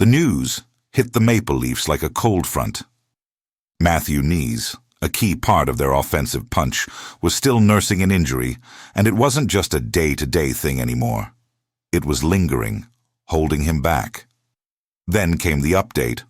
The news hit the Maple Leafs like a cold front. Matthew Knees, a key part of their offensive punch, was still nursing an injury, and it wasn't just a day-to-day thing anymore. It was lingering, holding him back. Then came the update,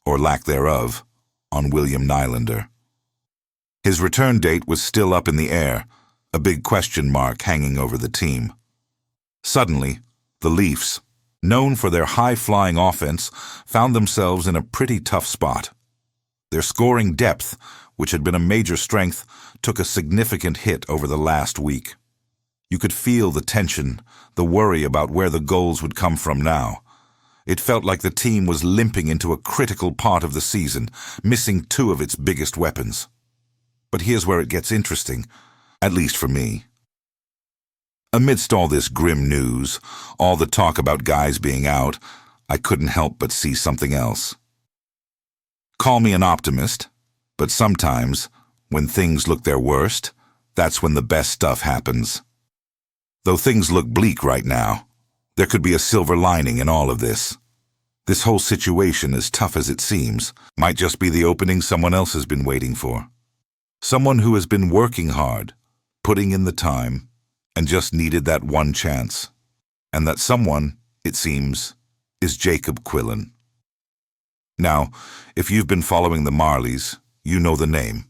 or lack thereof, on William Nylander. His return date was still up in the air, a big question mark hanging over the team. Suddenly, the Leafs, known for their high-flying offense, found themselves in a pretty tough spot. Their scoring depth, which had been a major strength, took a significant hit over the last week. You could feel the tension, the worry about where the goals would come from now. It felt like the team was limping into a critical part of the season, missing two of its biggest weapons. But here's where it gets interesting, at least for me. Amidst all this grim news, all the talk about guys being out, I couldn't help but see something else. Call me an optimist, but sometimes, when things look their worst, that's when the best stuff happens. Though things look bleak right now, there could be a silver lining in all of this. This whole situation, as tough as it seems, might just be the opening someone else has been waiting for. Someone who has been working hard, putting in the time, and just needed that one chance. And that someone, it seems, is Jacob Quillan. Now, if you've been following the Marlies, you know the name.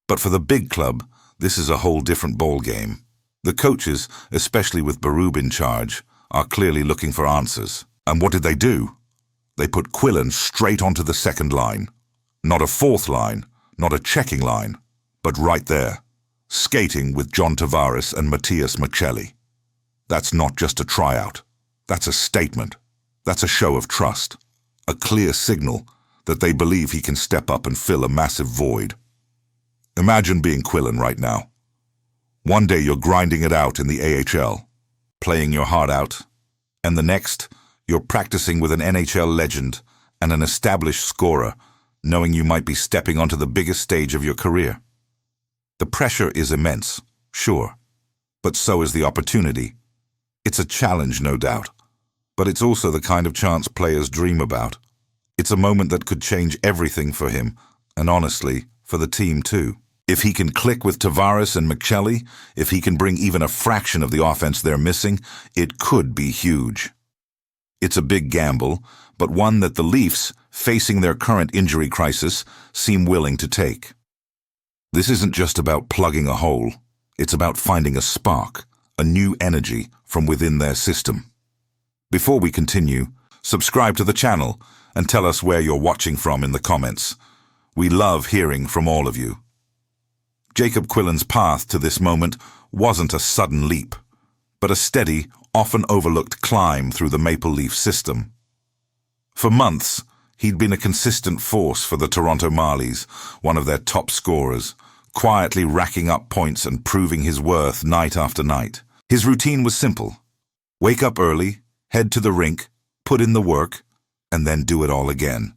But for the big club, this is a whole different ballgame. The coaches, especially with Berube in charge, are clearly looking for answers. And what did they do? They put Quillan straight onto the second line. Not a fourth line, not a checking line, but right there, skating with John Tavares and Matthias Maccelli. That's not just a tryout. That's a statement. That's a show of trust. A clear signal that they believe he can step up and fill a massive void. Imagine being Quillan right now. One day you're grinding it out in the AHL, playing your heart out, and the next, you're practicing with an NHL legend and an established scorer, knowing you might be stepping onto the biggest stage of your career. The pressure is immense, sure, but so is the opportunity. It's a challenge, no doubt, but it's also the kind of chance players dream about. It's a moment that could change everything for him, and honestly, for the team too. If he can click with Tavares and Maccelli, if he can bring even a fraction of the offense they're missing, it could be huge. It's a big gamble, but one that the Leafs, facing their current injury crisis, seem willing to take. This isn't just about plugging a hole. It's about finding a spark, a new energy from within their system. Before we continue, subscribe to the channel and tell us where you're watching from in the comments. We love hearing from all of you. Jacob Quillan's path to this moment wasn't a sudden leap, but a steady, often overlooked climb through the Maple Leaf system. For months, he'd been a consistent force for the Toronto Marlies, one of their top scorers, quietly racking up points and proving his worth night after night. His routine was simple. Wake up early, head to the rink, put in the work, and then do it all again.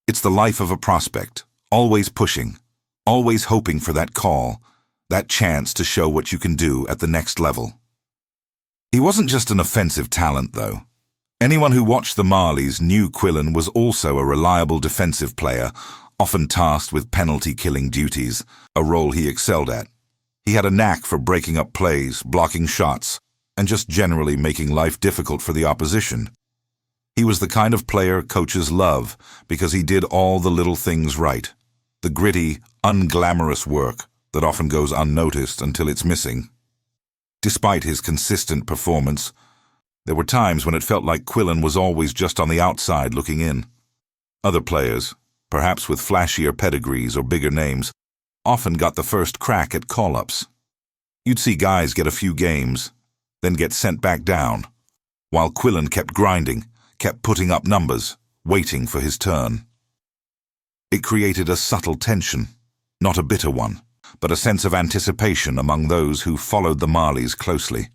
It's the life of a prospect, always pushing, always hoping for that call, that chance to show what you can do at the next level. He wasn't just an offensive talent, though. Anyone who watched the Marlies knew Quillan was also a reliable defensive player, often tasked with penalty-killing duties, a role he excelled at. He had a knack for breaking up plays, blocking shots, and just generally making life difficult for the opposition. He was the kind of player coaches love because he did all the little things right, the gritty, unglamorous work that often goes unnoticed until it's missing. Despite his consistent performance, there were times when it felt like Quillan was always just on the outside looking in. Other players, perhaps with flashier pedigrees or bigger names, often got the first crack at call-ups. You'd see guys get a few games, then get sent back down, while Quillan kept grinding, kept putting up numbers, waiting for his turn. It created a subtle tension, not a bitter one, but a sense of anticipation among those who followed the Marlies closely.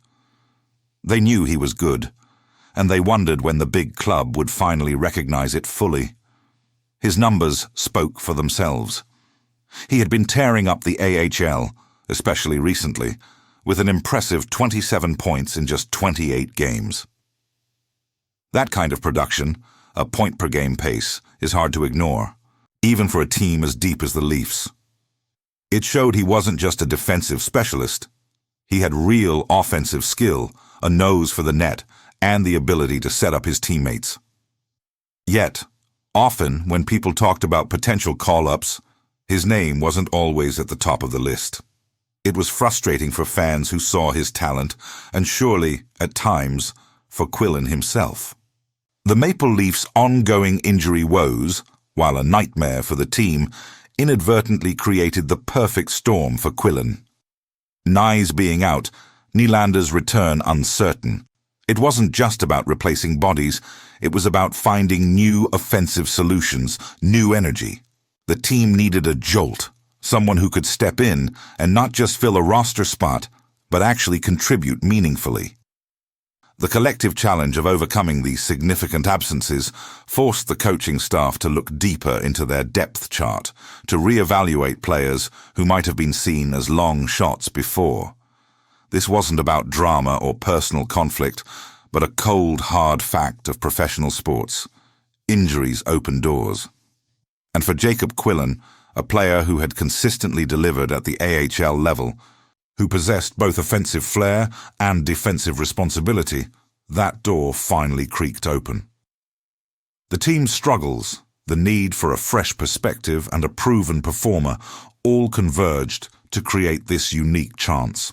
They knew he was good, and they wondered when the big club would finally recognize it fully. His numbers spoke for themselves. He had been tearing up the AHL, especially recently, with an impressive 27 points in just 28 games. That kind of production, a point-per-game pace, is hard to ignore, even for a team as deep as the Leafs. It showed he wasn't just a defensive specialist. He had real offensive skill, a nose for the net, and the ability to set up his teammates. Yet, often when people talked about potential call-ups, his name wasn't always at the top of the list. It was frustrating for fans who saw his talent, and surely, at times, for Quillan himself. The Maple Leafs' ongoing injury woes, while a nightmare for the team, inadvertently created the perfect storm for Quillan. Nyes being out, Nylander's return uncertain. It wasn't just about replacing bodies, it was about finding new offensive solutions, new energy. The team needed a jolt, someone who could step in and not just fill a roster spot, but actually contribute meaningfully. The collective challenge of overcoming these significant absences forced the coaching staff to look deeper into their depth chart, to reevaluate players who might have been seen as long shots before. This wasn't about drama or personal conflict, but a cold, hard fact of professional sports. Injuries open doors. And for Jacob Quillan, a player who had consistently delivered at the AHL level, who possessed both offensive flair and defensive responsibility, that door finally creaked open. The team's struggles, the need for a fresh perspective and a proven performer, all converged to create this unique chance.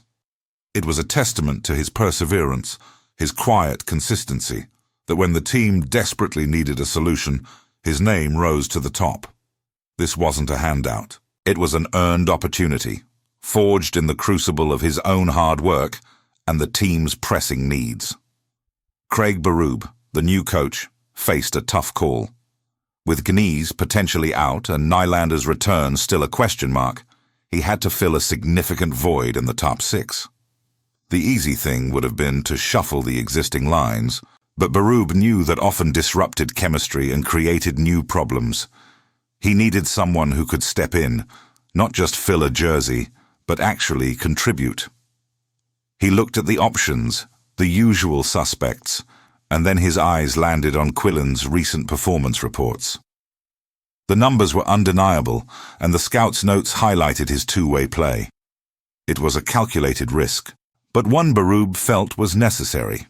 It was a testament to his perseverance, his quiet consistency, that when the team desperately needed a solution, his name rose to the top. This wasn't a handout. It was an earned opportunity, forged in the crucible of his own hard work and the team's pressing needs. Craig Berube, the new coach, faced a tough call. With Gneiss potentially out and Nylander's return still a question mark, he had to fill a significant void in the top six. The easy thing would have been to shuffle the existing lines, but Berube knew that often disrupted chemistry and created new problems. He needed someone who could step in, not just fill a jersey, but actually contribute. He looked at the options, the usual suspects, and then his eyes landed on Quillan's recent performance reports. The numbers were undeniable, and the scout's notes highlighted his two-way play. It was a calculated risk, but one Berube felt was necessary.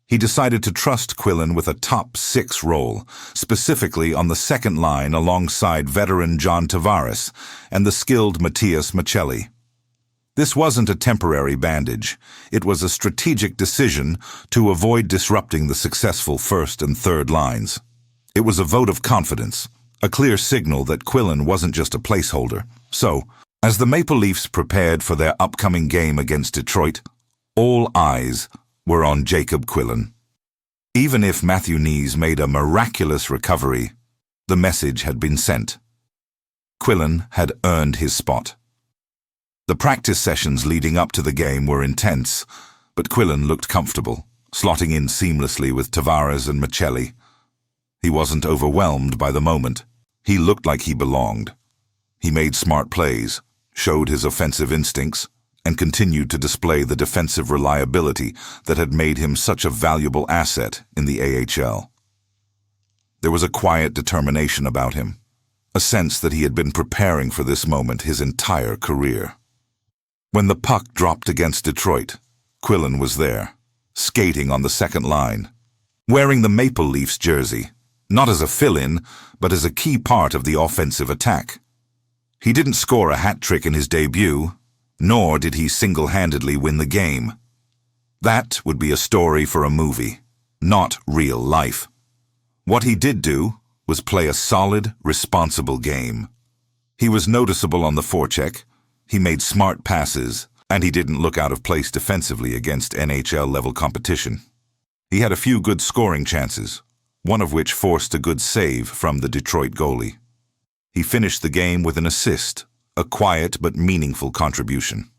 He decided to trust Quillan with a top six role, specifically on the second line alongside veteran John Tavares and the skilled Matias Maccelli. This wasn't a temporary bandage. It was a strategic decision to avoid disrupting the successful first and third lines. It was a vote of confidence, a clear signal that Quillan wasn't just a placeholder. So, as the Maple Leafs prepared for their upcoming game against Detroit, all eyes were on Jacob Quillan. Even if Matthew Knies made a miraculous recovery, the message had been sent. Quillan had earned his spot. The practice sessions leading up to the game were intense, but Quillan looked comfortable, slotting in seamlessly with Tavares and Maccelli. He wasn't overwhelmed by the moment. He looked like he belonged. He made smart plays, showed his offensive instincts, and continued to display the defensive reliability that had made him such a valuable asset in the AHL. There was a quiet determination about him, a sense that he had been preparing for this moment his entire career. When the puck dropped against Detroit, Quillan was there, skating on the second line, wearing the Maple Leafs jersey, not as a fill-in, but as a key part of the offensive attack. He didn't score a hat trick in his debut, nor did he single-handedly win the game. That would be a story for a movie, not real life. What he did do was play a solid, responsible game. He was noticeable on the forecheck, he made smart passes, and he didn't look out of place defensively against NHL-level competition. He had a few good scoring chances, one of which forced a good save from the Detroit goalie. He finished the game with an assist, a quiet but meaningful contribution.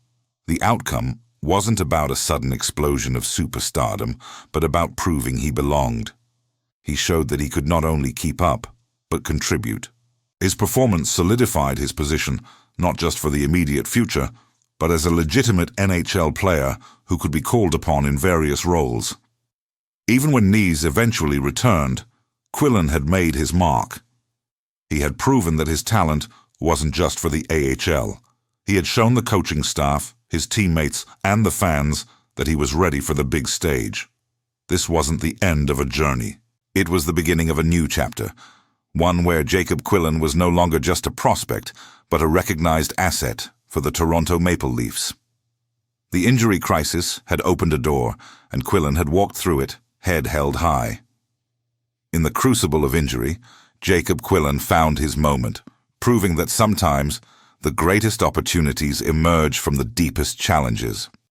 The outcome wasn't about a sudden explosion of superstardom, but about proving he belonged. He showed that he could not only keep up, but contribute. His performance solidified his position, not just for the immediate future, but as a legitimate NHL player who could be called upon in various roles. Even when Knies eventually returned, Quillan had made his mark. He had proven that his talent wasn't just for the AHL. He had shown the coaching staff, his teammates, and the fans that he was ready for the big stage. This wasn't the end of a journey. It was the beginning of a new chapter, one where Jacob Quillan was no longer just a prospect, but a recognized asset for the Toronto Maple Leafs. The injury crisis had opened a door, and Quillan had walked through it, head held high. In the crucible of injury, Jacob Quillan found his moment, proving that sometimes the greatest opportunities emerge from the deepest challenges.